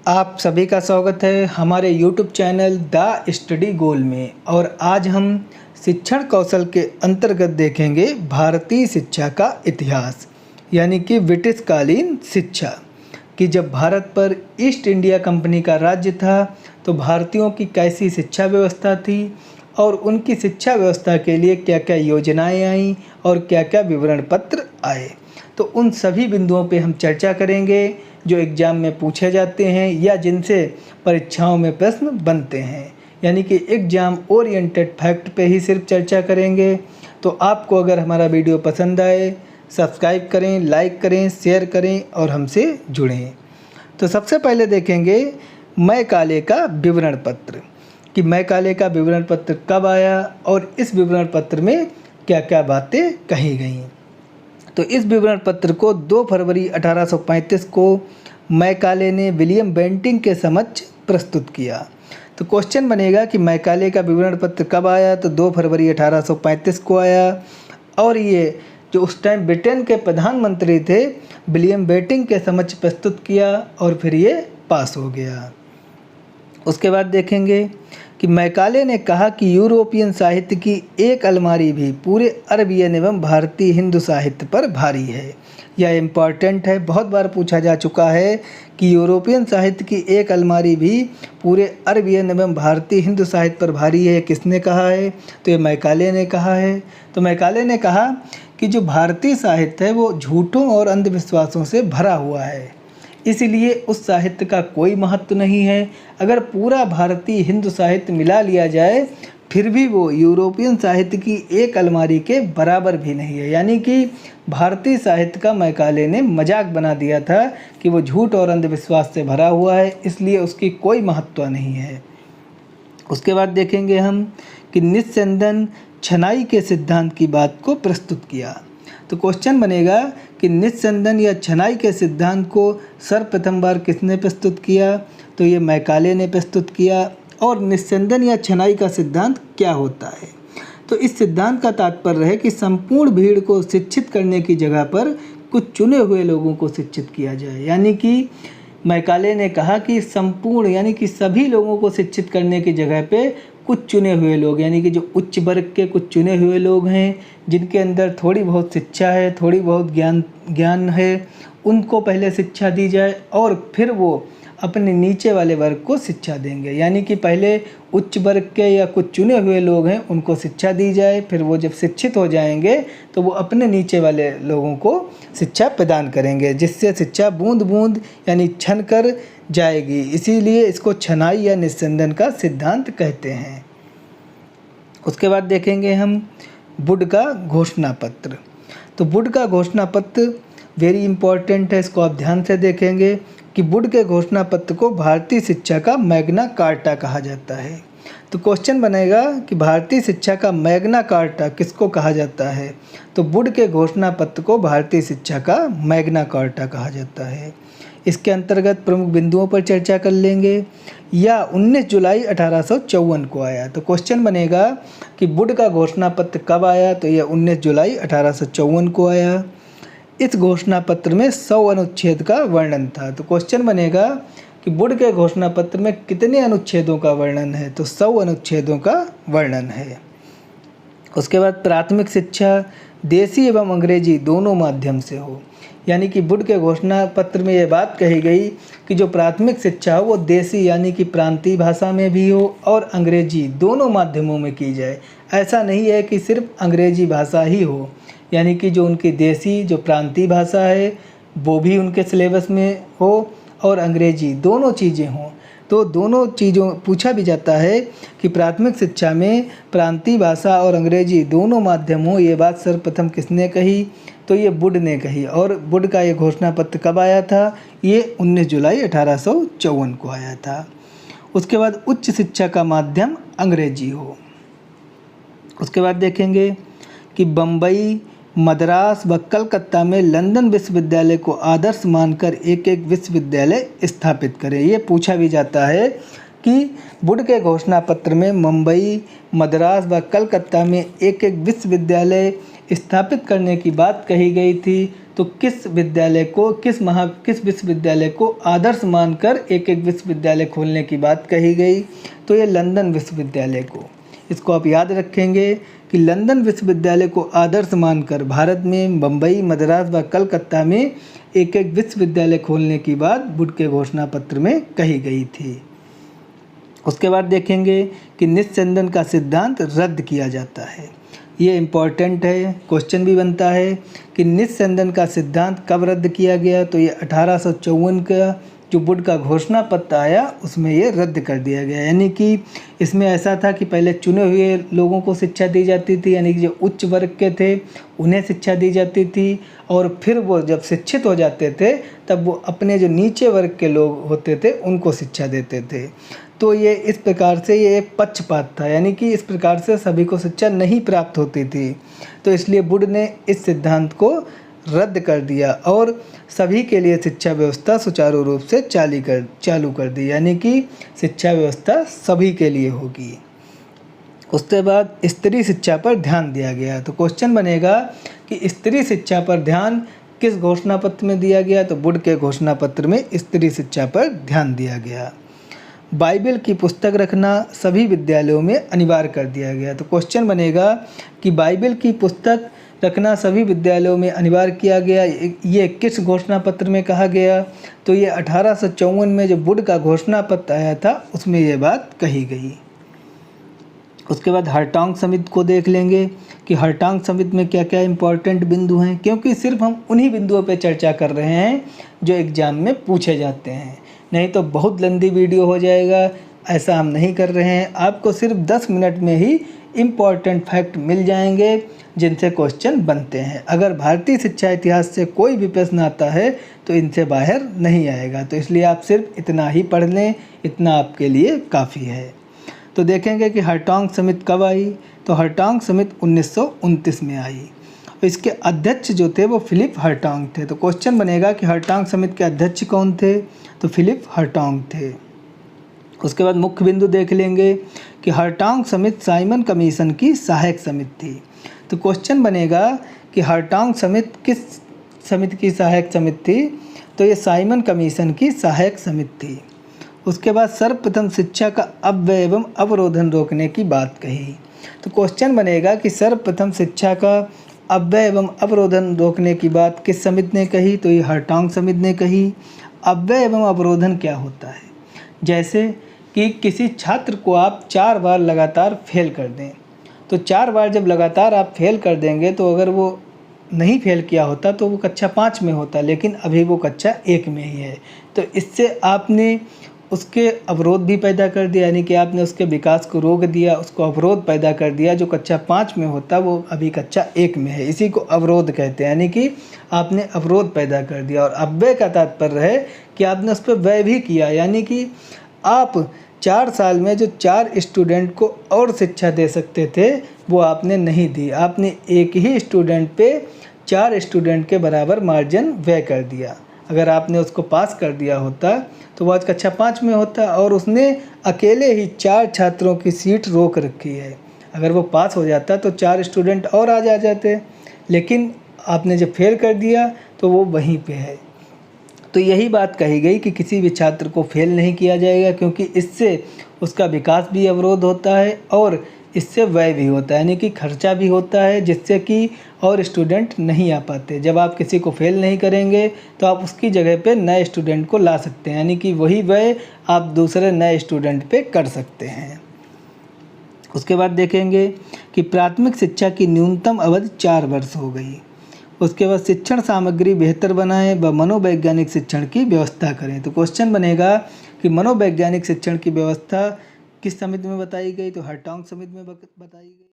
आप सभी का स्वागत है हमारे YouTube चैनल द स्टडी गोल में। और आज हम शिक्षण कौशल के अंतर्गत देखेंगे भारतीय शिक्षा का इतिहास, यानी कि ब्रिटिश कालीन शिक्षा। कि जब भारत पर ईस्ट इंडिया कंपनी का राज्य था तो भारतीयों की कैसी शिक्षा व्यवस्था थी और उनकी शिक्षा व्यवस्था के लिए क्या क्या योजनाएं आईं और क्या क्या विवरण पत्र आए। तो उन सभी बिंदुओं पे हम चर्चा करेंगे जो एग्ज़ाम में पूछे जाते हैं या जिनसे परीक्षाओं में प्रश्न बनते हैं, यानी कि एग्ज़ाम ओरिएंटेड फैक्ट पे ही सिर्फ चर्चा करेंगे। तो आपको अगर हमारा वीडियो पसंद आए, सब्सक्राइब करें, लाइक करें, शेयर करें और हमसे जुड़ें। तो सबसे पहले देखेंगे मैकाले का विवरण पत्र, कि मैकाले का विवरण पत्र कब आया और इस विवरण पत्र में क्या क्या बातें कही गईं। तो इस विवरण पत्र को 2 फरवरी 1835 को मैकाले ने विलियम बेंटिंक के समक्ष प्रस्तुत किया। तो क्वेश्चन बनेगा कि मैकाले का विवरण पत्र कब आया, तो 2 फरवरी 1835 को आया। और ये जो उस टाइम ब्रिटेन के प्रधानमंत्री थे विलियम बेंटिंक के समक्ष प्रस्तुत किया और फिर ये पास हो गया। उसके बाद देखेंगे कि मैकाले ने कहा कि यूरोपियन साहित्य की एक अलमारी भी पूरे अरबियन एवं भारतीय हिंदू साहित्य पर भारी है। यह इम्पॉर्टेंट है, बहुत बार पूछा जा चुका है कि यूरोपियन साहित्य की एक अलमारी भी पूरे अरबियन एवं भारतीय हिंदू साहित्य पर भारी है। किसने कहा है? तो ये मैकाले ने कहा है। तो मैकाले ने कहा कि जो भारतीय साहित्य है वो झूठों और अंधविश्वासों से भरा हुआ है, इसीलिए उस साहित्य का कोई महत्व नहीं है। अगर पूरा भारतीय हिंदू साहित्य मिला लिया जाए फिर भी वो यूरोपियन साहित्य की एक अलमारी के बराबर भी नहीं है। यानी कि भारतीय साहित्य का मैकाले ने मजाक बना दिया था कि वो झूठ और अंधविश्वास से भरा हुआ है, इसलिए उसकी कोई महत्व नहीं है। उसके बाद देखेंगे हम कि निस्संदन छनाई के सिद्धांत की बात को प्रस्तुत किया। तो क्वेश्चन बनेगा कि निस्संदन या छनाई के सिद्धांत को सर्वप्रथम बार किसने प्रस्तुत किया? तो ये मैकाले ने प्रस्तुत किया। और निस्संदन या छनाई का सिद्धांत क्या होता है? तो इस सिद्धांत का तात्पर्य है कि संपूर्ण भीड़ को शिक्षित करने की जगह पर कुछ चुने हुए लोगों को शिक्षित किया जाए। यानी कि मैकाले ने कहा कि संपूर्ण यानी कि सभी लोगों को शिक्षित करने की जगह पे कुछ चुने हुए लोग, यानी कि जो उच्च वर्ग के कुछ चुने हुए लोग हैं जिनके अंदर थोड़ी बहुत शिक्षा है, थोड़ी बहुत ज्ञान है, उनको पहले शिक्षा दी जाए और फिर वो अपने नीचे वाले वर्ग को शिक्षा देंगे। यानी कि पहले उच्च वर्ग के या कुछ चुने हुए लोग हैं उनको शिक्षा दी जाए, फिर वो जब शिक्षित हो जाएंगे तो वो अपने नीचे वाले लोगों को शिक्षा प्रदान करेंगे, जिससे शिक्षा बूंद बूंद यानी छन कर जाएगी। इसीलिए इसको छनाई या निस्संदन का सिद्धांत कहते हैं। उसके बाद देखेंगे हम वुड का घोषणा पत्र। तो वुड का घोषणा पत्र वेरी इंपॉर्टेंट है, इसको आप ध्यान से देखेंगे कि वुड के घोषणा पत्र को भारतीय शिक्षा का मैग्ना कार्टा कहा जाता है। तो क्वेश्चन बनेगा कि भारतीय शिक्षा का मैग्ना कार्टा किसको कहा जाता है? तो वुड के घोषणा पत्र को भारतीय शिक्षा का मैग्ना कार्टा कहा जाता है। इसके अंतर्गत प्रमुख बिंदुओं पर चर्चा कर लेंगे। या 19 जुलाई 1854 को आया। तो क्वेश्चन बनेगा कि वुड का घोषणा पत्र कब आया? तो यह 19 जुलाई 1854 को आया। इस घोषणा पत्र में 100 अनुच्छेद का वर्णन था। तो क्वेश्चन बनेगा कि वुड के घोषणा पत्र में कितने अनुच्छेदों का वर्णन है? तो 100 अनुच्छेदों का वर्णन है। उसके बाद प्राथमिक शिक्षा देसी एवं अंग्रेजी दोनों माध्यम से हो। यानी कि वुड के घोषणा पत्र में ये बात कही गई कि जो प्राथमिक शिक्षा हो वो देसी यानी कि प्रांतीय भाषा में भी हो और अंग्रेजी दोनों माध्यमों में की जाए। ऐसा नहीं है कि सिर्फ अंग्रेजी भाषा ही हो, यानी कि जो उनकी देसी जो प्रांतीय भाषा है वो भी उनके सिलेबस में हो और अंग्रेजी दोनों चीज़ें हों। तो दोनों चीज़ों पूछा भी जाता है कि प्राथमिक शिक्षा में प्रांतीय भाषा और अंग्रेजी दोनों माध्यम हो। ये बात सर्वप्रथम किसने कही? तो ये वुड ने कही। और वुड का ये घोषणा पत्र कब आया था? ये 19 जुलाई 1854 को आया था। उसके बाद उच्च शिक्षा का माध्यम अंग्रेजी हो। उसके बाद देखेंगे कि बम्बई, मद्रास व कलकत्ता में लंदन विश्वविद्यालय को आदर्श मानकर एक एक विश्वविद्यालय स्थापित करें। ये पूछा भी जाता है कि वुड के घोषणा पत्र में मुंबई, मद्रास व कलकत्ता में एक एक विश्वविद्यालय स्थापित करने की बात कही गई थी। तो किस विश्वविद्यालय को आदर्श मानकर एक एक विश्वविद्यालय खोलने की बात कही गई? तो ये लंदन विश्वविद्यालय को। इसको आप याद रखेंगे कि लंदन विश्वविद्यालय को आदर्श मानकर भारत में मुंबई, मद्रास व कलकत्ता में एक एक विश्वविद्यालय खोलने की बात वुड के घोषणा पत्र में कही गई थी। उसके बाद देखेंगे कि निस्संदन का सिद्धांत रद्द किया जाता है। ये इम्पॉर्टेंट है, क्वेश्चन भी बनता है कि निस्संदन का सिद्धांत कब रद्द किया गया? तो ये 1854 का जो वुड का घोषणा पत्र आया उसमें ये रद्द कर दिया गया। यानी कि इसमें ऐसा था कि पहले चुने हुए लोगों को शिक्षा दी जाती थी, यानी कि जो उच्च वर्ग के थे उन्हें शिक्षा दी जाती थी, और फिर वो जब शिक्षित हो जाते थे तब वो अपने जो नीचे वर्ग के लोग होते थे उनको शिक्षा देते थे। तो ये इस प्रकार से ये एक पक्षपात था, यानी कि इस प्रकार से सभी को शिक्षा नहीं प्राप्त होती थी। तो इसलिए वुड ने इस सिद्धांत को रद्द कर दिया और सभी के लिए शिक्षा व्यवस्था सुचारू रूप से चालू कर दी, यानी कि शिक्षा व्यवस्था सभी के लिए होगी। उसके बाद स्त्री शिक्षा पर ध्यान दिया गया। तो क्वेश्चन बनेगा कि स्त्री शिक्षा पर ध्यान किस घोषणा पत्र में दिया गया? तो वुड के घोषणा पत्र में स्त्री शिक्षा पर ध्यान दिया गया। बाइबल की पुस्तक रखना सभी विद्यालयों में अनिवार्य कर दिया गया। तो क्वेश्चन बनेगा कि बाइबल की पुस्तक रखना सभी विद्यालयों में अनिवार्य किया गया, ये किस घोषणा पत्र में कहा गया? तो ये 1854 में जो वुड का घोषणा पत्र आया था उसमें ये बात कही गई। उसके बाद हरटॉग समिति को देख लेंगे कि हरटॉग समिति में क्या क्या इंपॉर्टेंट बिंदु हैं, क्योंकि सिर्फ हम उन्हीं बिंदुओं पर चर्चा कर रहे हैं जो एग्जाम में पूछे जाते हैं, नहीं तो बहुत लंबी वीडियो हो जाएगा। ऐसा हम नहीं कर रहे हैं, आपको सिर्फ 10 मिनट में ही इम्पॉर्टेंट फैक्ट मिल जाएंगे जिनसे क्वेश्चन बनते हैं। अगर भारतीय शिक्षा इतिहास से कोई भी प्रश्न आता है तो इनसे बाहर नहीं आएगा, तो इसलिए आप सिर्फ इतना ही पढ़ लें, इतना आपके लिए काफ़ी है। तो देखेंगे कि हरटॉग समिति कब आई? तो हरटॉग समिति 1929 में आई। इसके अध्यक्ष जो थे वो फिलिप हरटॉग थे। तो क्वेश्चन बनेगा कि हरटॉग समिति के अध्यक्ष कौन थे? तो फिलिप हरटॉग थे। उसके बाद मुख्य बिंदु देख लेंगे कि हरटॉग समिति साइमन कमीशन की सहायक समिति थी। तो क्वेश्चन बनेगा कि हरटॉग समिति किस समिति की सहायक समिति थी? तो ये साइमन कमीशन की सहायक समिति थी। उसके बाद सर्वप्रथम शिक्षा का अपव्यय एवं अवरोधन रोकने की बात कही। तो क्वेश्चन बनेगा कि सर्वप्रथम शिक्षा का अपव्यय एवं अवरोधन रोकने की बात किस समिति ने कही? तो ये हरटॉग समिति ने कही। अपव्यय एवं अवरोधन क्या होता है? जैसे कि किसी छात्र को आप 4 बार लगातार फेल कर दें, तो 4 बार जब लगातार आप फेल कर देंगे तो अगर वो नहीं फेल किया होता तो वो कक्षा 5 में होता, लेकिन अभी वो कक्षा 1 में ही है। तो इससे आपने उसके अवरोध भी पैदा कर दिया, यानी कि आपने उसके विकास को रोक दिया, उसको अवरोध पैदा कर दिया। जो कक्षा 5 में होता वो अभी कक्षा 1 में है, इसी को अवरोध कहते हैं, यानी कि आपने अवरोध पैदा कर दिया। और अपव्यय का तात्पर्य है कि आपने उस पर व्यय भी किया, यानी कि आप 4 साल में जो 4 स्टूडेंट को और शिक्षा दे सकते थे वो आपने नहीं दी। आपने एक ही स्टूडेंट पे 4 स्टूडेंट के बराबर मार्जिन व्यय कर दिया। अगर आपने उसको पास कर दिया होता तो वो आज कक्षा 5 में होता, और उसने अकेले ही 4 छात्रों की सीट रोक रखी है। अगर वो पास हो जाता तो 4 स्टूडेंट और आ जाते, लेकिन आपने जब फेल कर दिया तो वो वहीं पे है। तो यही बात कही गई कि किसी भी छात्र को फेल नहीं किया जाएगा, क्योंकि इससे उसका विकास भी अवरोध होता है और इससे व्यय भी होता है, यानी कि खर्चा भी होता है, जिससे कि और स्टूडेंट नहीं आ पाते। जब आप किसी को फेल नहीं करेंगे तो आप उसकी जगह पे नए स्टूडेंट को ला सकते हैं, यानी कि वही व्यय आप दूसरे नए स्टूडेंट पे कर सकते हैं। उसके बाद देखेंगे कि प्राथमिक शिक्षा की न्यूनतम अवधि 4 वर्ष हो गई। उसके बाद शिक्षण सामग्री बेहतर बनाएं व मनोवैज्ञानिक शिक्षण की व्यवस्था करें। तो क्वेश्चन बनेगा कि मनोवैज्ञानिक शिक्षण की व्यवस्था किस समिति में बताई गई? तो हरटॉग समिति में बताई गई।